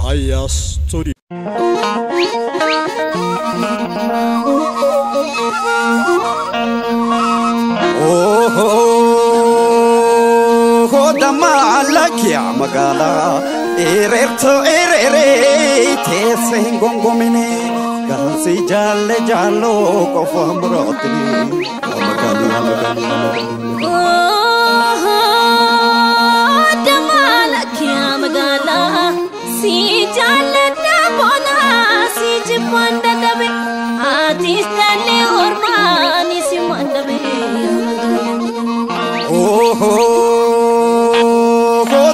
Aya Studio. Damalak ya magala ererto erere tesen gongomine galsi jalle jallo kofamrotni magala damalak ya magala si jalle dabona si jipanda dabe atis dalle hormani si mandabe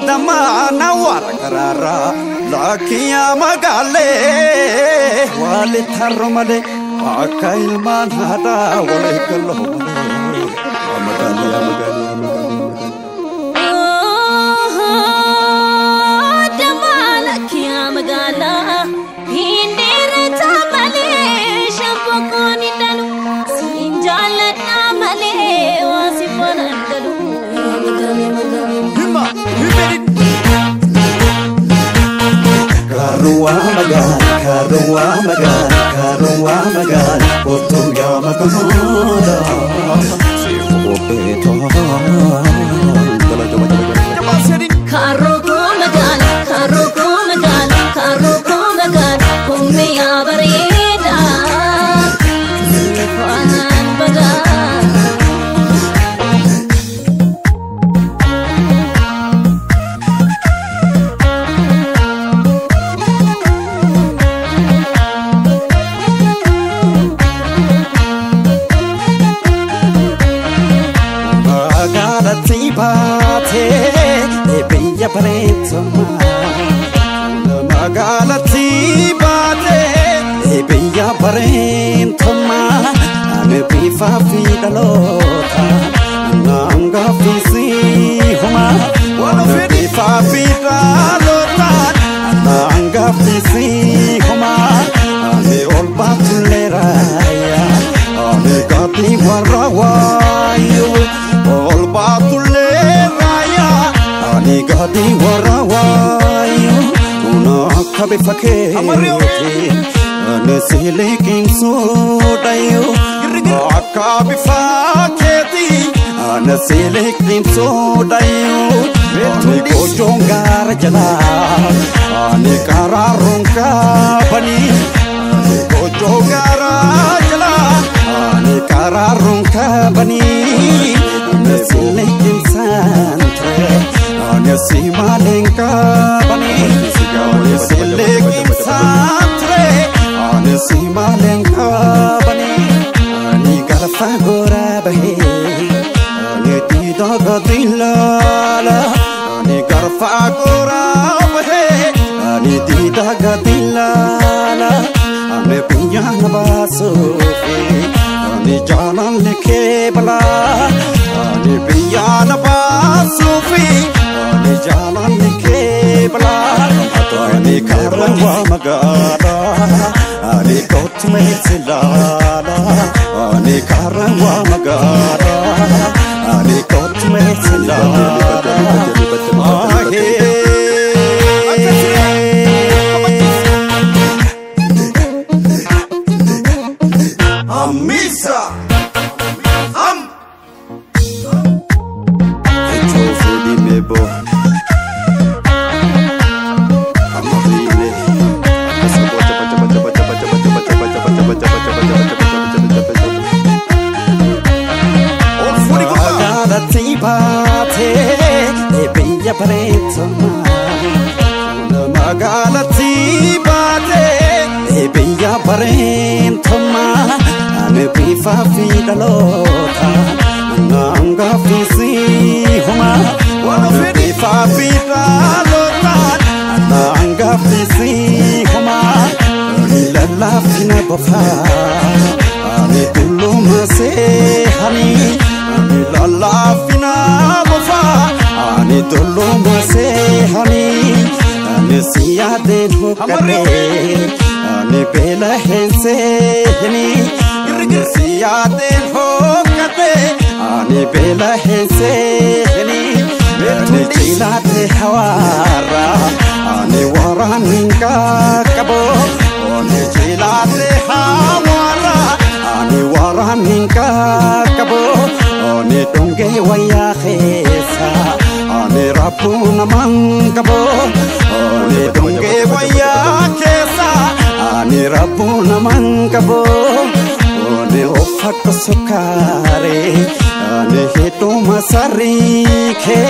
Damana warkarara lakiya magale wale tharmale akail manhada wale kallo magale damala kiya magala hindere tamale shapokoni dalu sinjala tamale wasifana dalu Himma Karua magan, otu ya magana. Siapa beto? Karuku magan, kumi abarida. Sipan bagan. Parentoma magalati bate ebeya parentoma ane pifa fidalota nanga fisi homa ane pifa fidalota nanga fisi homa ane olba tuleraya ane gati warawayo olba tuleraya Ani gadi warawayo una kabe fakhe ane selekin sodayo akabe fakheti ane selekin sodayo ane kojongar jala ane kararunka bani ane kojongar jala ane kararunka bani ane selekin santre Ane si malenka bani, ane si lekin santre. Ane si malenka bani, ane garfa gora bahe. Ane tida gadilala, ane garfa gora bahe. Ane tida gadilala, ane punya nabasufi. Ane jalan leke bala, ane punya nabasufi. Jalan ke bala, ane karwa magala, ane kot me silala, ane karwa magala, ane kot me silala. Amisa, Echofudi mebo. Magalati bate ebeya parentoma ane pifa fidalota nanga fisi homa ane pifa fidalota nanga fisi homa lalla fina bofa ane tullu mase hani lalla fina bofa ane tullu mase hani ane siya den hokare ane bela hense hani ane siya den hokare ane bela hense hani ane chila te hawara ane wara waraninka kabo Oni chilate hawara Ani waraninka kabo Oni donge waya khesa Ani rapuna mangabo Oni donge waya khesa Ani rapuna mangabo Oni ofak sukare Ani hitu masarike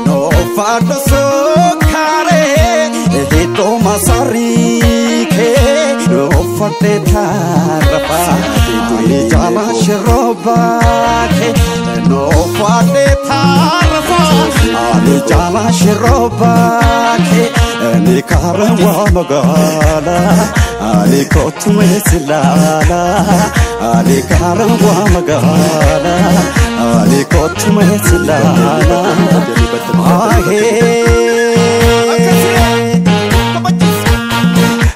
No ofak sukare Hitu masarike No ofak tarapa Ni jala shirobake No ofak tarapa Ni jala shirobake Ni karewa magala Ni kotume silala Ni karewa magala Ni kotume silala Ahe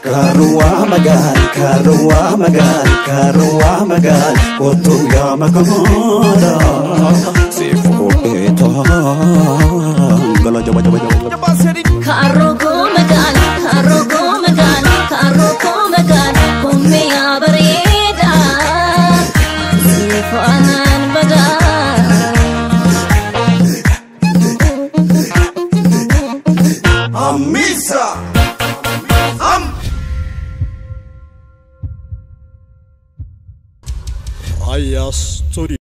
Karuwa magal, karuwa magal, karuwa magal Kotu ya magala Sifu ito Gala jaba jaba jaba Karoko magal, karoko magal, kummi abareda, sifanan bada. Amisa, Ayas story.